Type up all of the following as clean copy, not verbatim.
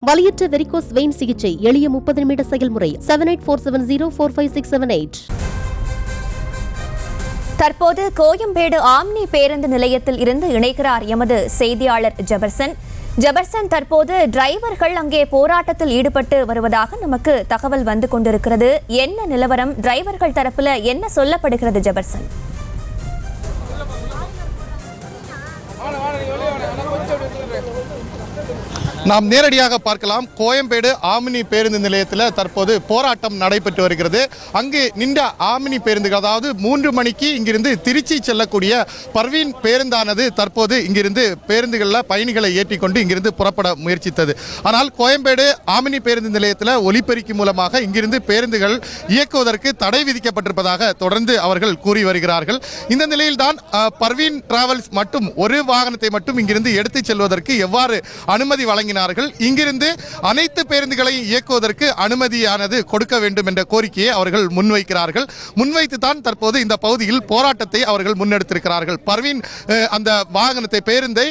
வலியற்ற varicose vein சிகிச்சை எளிய 30 நிமிட செயல்முறை 7847045678. தற்போது கோயம்பேடு ஆம்னி பேருந்து நிலையத்தில் இருந்து இணைகிறார் எமது செய்தியாளர் ஜெபர்சன். ஜெபர்சன், தற்போது டிரைவர்கள் அங்கே போராட்டத்தில் ஈடுபட்டு வருவதாக நமக்கு தகவல் வந்து கொண்டிருக்கிறது. என்ன நிலவரம்? டிரைவர்கள் தரப்புல என்ன சொல்லப்படுகிறது ஜெபர்சன்? நாம் நேரடியாக பார்க்கலாம். கோயம்பேடு ஆம்னி பேருந்து நிலையத்தில் தற்போது போராட்டம் நடைபெற்று வருகிறது. அங்கு நின்ற ஆம்னி பேருந்துகள், அதாவது 3 மணிக்கு இங்கிருந்து திருச்சி செல்லக்கூடிய பர்வீன் பேருந்தானது தற்போது இங்கிருந்து பேருந்துகளில் பயணிகளை ஏற்றிக்கொண்டு இங்கிருந்து புறப்பட முயற்சித்தது. ஆனால் கோயம்பேடு ஆம்னி பேருந்து நிலையத்தில் ஒலிபெருக்கி மூலமாக இங்கிருந்து பேருந்துகள் இயக்குவதற்கு தடை விதிக்கப்பட்டிருப்பதாக தொடர்ந்து அவர்கள் கூறி வருகிறார்கள். இந்த நிலையில்தான் பர்வீன் டிராவல்ஸ் மட்டும் ஒரு வாகனத்தை மட்டும் இங்கிருந்து எடுத்துச் செல்வதற்கு எவ்வாறு அனுமதி வழங்கினார்கள், இங்கிருந்து அனைத்து பேருந்துகளையும் இயக்குவதற்கு அனுமதியானது கொடுக்க வேண்டும் என்ற கோரிக்கையை அவர்கள் முன்வைக்கிறார்கள். முன்வைத்துதான் தற்போது இந்த பகுதியில் போராட்டத்தை அவர்கள் முன்னெடுத்திருக்கிறார்கள். பர்வீன் அந்த வாகனத்தை, பேருந்தை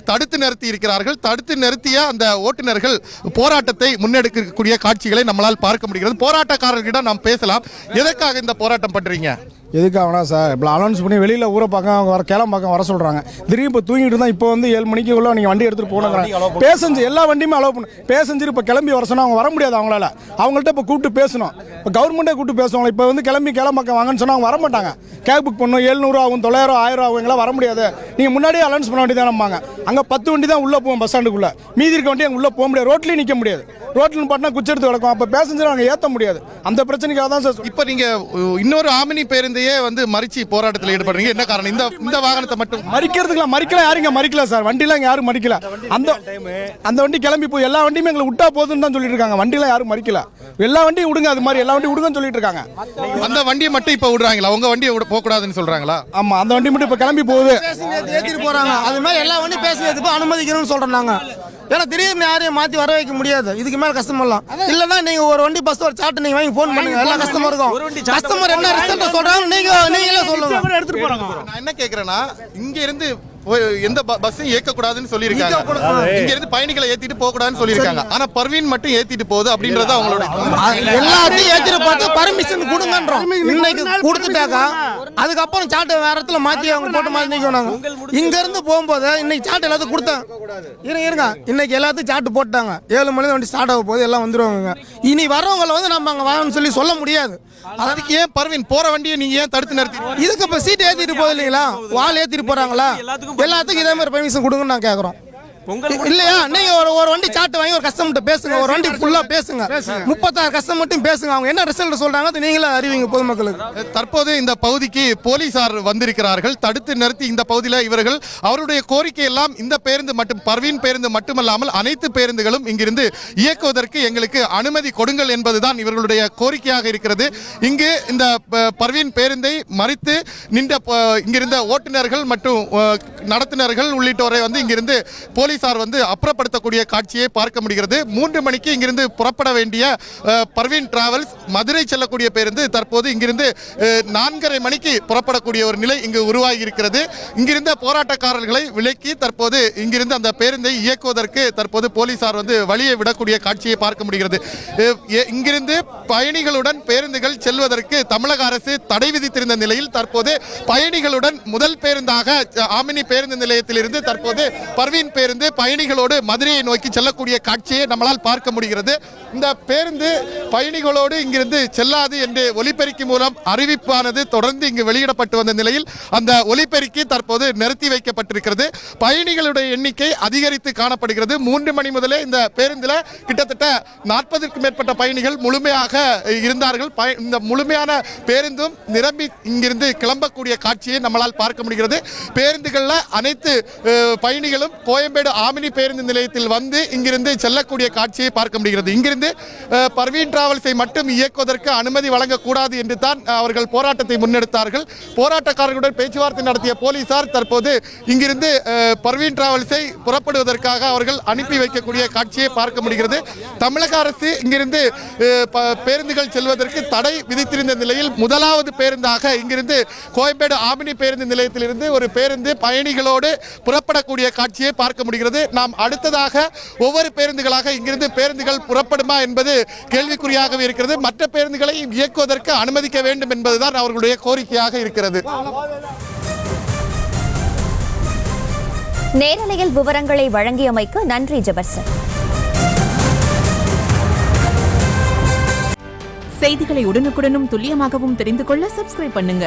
தடுத்து நிறுத்தி இருக்கிறார்கள். தடுத்து நிறுத்திய அந்த ஓட்டுநர்கள் போராட்டத்தை முன்னெடுக்கக்கூடிய காட்சிகளை நம்மளால் பார்க்க முடிகிறது. போராட்டக்காரர்களிடம் நாம் பேசலாம். எதற்காக இந்த போராட்டம் பண்றீங்க? எதுக்காகனா சார், இப்போ அனௌன்ஸ் பண்ணி வெளியில் ஊரை பார்க்க அவங்க கிளம்ப பார்க்க வர சொல்கிறாங்க. திடீர்னு இப்போ தூங்கிட்டு இருந்தால் இப்போ வந்து 7 மணிக்குள்ள நீங்கள் வண்டி எடுத்துகிட்டு போகணுங்கிறாங்க. பேசஞ்சர் எல்லா வண்டியுமே அலோவ் பண்ணு. பேசஞ்சர் இப்போ கிளம்பி வர சொன்னால் அவங்க வர முடியாது. அவங்களால அவங்கள்ட்ட இப்போ கூப்பிட்டு பேசணும். இப்போ கவர்மெண்ட்டே கூப்பிட்டு பேசுவாங்க. இப்போ வந்து கிளம்ப வாங்கன்னு சொன்னால் அவங்க வர மாட்டாங்க. கேப் புக் பண்ணணும், 700 ஆகும், 900, 1000 ஆகும், எங்களால் வர முடியாது. நீங்கள் முன்னாடியே அனௌன்ஸ் பண்ண வேண்டியதான். நம்பாங்க அங்கே 10 வண்டி தான் உள்ளே போவோம் பஸ் ஸ்டாண்டுக்குள்ளே. மீதி இருக்க வண்டி அங்கே உள்ளே போக முடியாது. ரோட்லேயும் நிற்க முடியாது. ரோட்டில் பார்த்தா குச்சி எடுத்து கிடக்கும். அப்போ பேசஞ்சர் அங்கே ஏற்ற முடியாது. அந்த பிரச்சனைக்காக தான் சார். இப்போ நீங்கள் இன்னொரு ஆமினி பேருந்தையே வந்து மறிச்சு போராட்டத்தில் ஈடுபடுறீங்க. என்ன காரணம்? இந்த வாகனத்தை மட்டும் மறிக்கலாம். யாருங்க மறிக்கல சார்? வண்டிலாம் யாரும் மறிக்கல. அந்த வண்டி கிளம்பி போய் எல்லா வண்டியுமே எங்களை விட்டா போதுன்னு தான் சொல்லிட்டு இருக்காங்க. வண்டிலாம் யாரும் மறிக்கல. எல்லா வண்டியும் விடுங்க, அது மாதிரி எல்லா வண்டியும் விடுங்கன்னு சொல்லிட்டு இருக்காங்க. அந்த வண்டியை மட்டும் இப்போ விடுறாங்களா? உங்க வண்டியை போக கூடாதுன்னு சொல்றாங்களா? ஆமா, அந்த வண்டி மட்டும் இப்போ கிளம்பி போகுது. ஏற்றிட்டு போறாங்க. அது மாதிரி எல்லா வண்டியும் பேசுறதுக்கு அனுமதிக்கணும்னு சொல்றோம் நாங்க. ஏன்னா திடீர்னு யாரையும் மாற்றி வர வைக்க முடியாது. இதுக்கு மேலே கஸ்டமர்லாம் இல்லைன்னா நீங்கள் ஒரு வண்டி பஸ் ஒரு சார்ட் நீங்கள் வாங்கி ஃபோன் பண்ணுங்க. எல்லா கஸ்டமருக்கும் கஸ்டமர் என்ன ரிசல்ட் சொல்கிறாங்க நீங்களே சொல்லுங்க. எடுத்துட்டு போறாங்க. நான் என்ன கேட்குறேன்னா, இங்க இருந்து எந்த பஸ்ஸும் இயக்கக்கூடாதுன்னு சொல்லியிருக்காங்க. இங்க இருந்து பயணிகளை ஏத்திட்டு போக கூடாதுன்னு சொல்லியிருக்காங்க. ஆனா பர்வீன் மட்டும் ஏத்திட்டு போகுது அப்படின்றத அவங்களோட எல்லாத்தையும் ஏத்திட்டு பார்த்து பர்மிஷன் கொடுங்கன்றோம். இன்னைக்கு கொடுத்துட்டாக்கா அதுக்கப்புறம் சாட்டை வேற இடத்துல மாற்றி அவங்க போட்டு மாற்றி நிற்கணும். இங்க இருந்து போகும்போது இன்னைக்கு சாட்டை எல்லாத்தையும் கொடுத்தாங்க. இருங்க இன்னைக்கு எல்லாத்தையும் சாட்டு போட்டாங்க. 7 மணி வண்டி ஸ்டார்ட் ஆக போகுது. எல்லாம் வந்துருவாங்க. இனி வரவங்களை வந்து நம்ம அங்கே வாங்கன்னு சொல்லி சொல்ல முடியாது. அதுக்கு ஏன் பர்வீன் போற வண்டியை நீங்க ஏன் தடுத்து நிறுத்தி? இதுக்கு இப்போ சீட் ஏற்றிட்டு போகுது இல்லைங்களா? வால் ஏற்றிட்டு போறாங்களா? எல்லாத்துக்கும் இதே மாதிரி பெர்மிஷன் கொடுங்கன்னு நான் கேட்குறோம். இல்லையா? நீங்க ஒரு வண்டி சாட்டு வாங்கி ஒரு கஸ்டமர்கிட்ட பேசுங்க. ஒரு வண்டி ஃபுல்லா பேசுங்க. 36 கஸ்டமர்ட்டையும் பேசுங்க. அவங்க என்ன ரிசல்ட் சொல்றாங்க நீங்களே அறிவிங்க பொதுமக்களுக்கு. தற்போது இந்த பகுதிக்கு போலீசார் வந்திருக்கிறார்கள். தடுத்து நிறுத்தி இந்த பகுதியில் இவர்கள் அவருடைய கோரிக்கை எல்லாம் இந்த பேருந்து மட்டும், பர்வீன் பேருந்து மட்டுமல்லாமல் அனைத்து பேருந்துகளும் இங்கிருந்து இயக்குவதற்கு எங்களுக்கு அனுமதி கொடுங்கள் என்பதுதான் இவர்களுடைய கோரிக்கையாக இருக்கிறது. இங்கு இந்த பர்வீன் பேருந்தை மறித்து நின்ற இங்கிருந்த ஓட்டுநர்கள் மற்றும் நடத்துனர்கள் உள்ளிட்டோரை வந்து இங்கிருந்து போலீசார் வந்து அப்புறப்படுத்தக்கூடிய காட்சியை பார்க்க முடிகிறது. 3 மணிக்கு இங்கிருந்து புறப்பட வேண்டிய பர்வீன் டிராவல்ஸ் மதுரை செல்லக்கூடிய பேருந்து தற்போது இங்கிருந்து 4:30 மணிக்கு புறப்படக்கூடிய ஒரு நிலை இங்கு உருவாகி இருக்கிறது. இங்கிருந்த போராட்டக்காரர்களை விலக்கி தற்போது இங்கிருந்து அந்த பேருந்தை இயக்குவதற்கு தற்போது போலீசார் வந்து வழியை விடக்கூடிய காட்சியை பார்க்க முடிகிறது. இங்கிருந்து பயணிகளுடன் பேருந்துகள் செல்வதற்கு தமிழக அரசு தடை விதித்திருந்த நிலையில் தற்போது பயணிகளுடன் முதல் பேருந்தாக ஆமினி பேருந்து நிலையத்திலிருந்து தற்போது பர்வீன் பேருந்து பயணிகளோடு மதுரையை நோக்கி செல்லக்கூடிய காட்சியை நம்மளால் பார்க்க முடிகிறது. இந்த பேருந்து பயணிகளோடு இங்கிருந்து செல்லாது என்று ஒலிபெருக்கி மூலம் அறிவிப்பானது தொடர்ந்து இங்கு வெளியிடப்பட்டு வந்த நிலையில் அந்த ஒலிபெருக்கி தற்போது நிறுத்தி வைக்கப்பட்டிருக்கிறது. பயணிகளுடைய எண்ணிக்கை அதிகரித்து காணப்படுகிறது. 3 மணி முதலே இந்த பேருந்தில் கிட்டத்தட்ட 40க்கும் மேற்பட்ட பயணிகள் முழுமையாக இருந்தார்கள். இந்த முழுமையான பேருந்தும் நிரம்பி இங்கிருந்து கிளம்பக்கூடிய காட்சியை நம்மளால் பார்க்க முடிகிறது. பேருந்துகளில் அனைத்து பயணிகளும் கோயம்பேடு ஆமினி பேருந்து நிலையத்தில் வந்து இங்கிருந்து செல்லக்கூடிய காட்சியை பார்க்க முடிகிறது. இங்கிருந்து பர்வீன் டிராவல்ஸை மட்டும் இயக்குவதற்கு அனுமதி வழங்கக்கூடாது என்று தான் அவர்கள் போராட்டத்தை முன்னெடுத்தார்கள். போராட்டக்காரர்களுடன் பேச்சுவார்த்தை நடத்திய போலீசார் தற்போது இங்கிருந்து பர்வீன் டிராவல்ஸை புறப்படுவதற்காக அவர்கள் அனுப்பி வைக்கக்கூடிய காட்சியை பார்க்க முடிகிறது. தமிழக அரசு இங்கிருந்து பேருந்துகள் செல்வதற்கு தடை விதித்திருந்த நிலையில் முதலாவது பேருந்தாக இங்கிருந்து கோயம்பேடு ஆமினி பேருந்து நிலையத்திலிருந்து ஒரு பேருந்து பயணிகளோடு புறப்படக்கூடிய காட்சியை பார்க்க முடிகிறது. வருகிறது. நாம் அடுத்ததாக ஒவ்வொரு பேருந்துகளாக இங்கிருந்து பேருந்துகள் புறப்படுமா என்பது கேள்விக்குறியாகவே இருக்கிறது. மற்ற பேருந்துகளை இயக்குவதற்கு அனுமதிக்க வேண்டும் என்பதுதான் அவர்களுடைய கோரிக்கையாக இருக்கிறது. நேரலையில் விவரங்களை வழங்கியமைக்கு நன்றி ஜெபர்சன். செய்திகளை உடனுக்குடனும் துல்லியமாகவும் தெரிந்து கொள்ள சப்ஸ்கிரைப் பண்ணுங்க.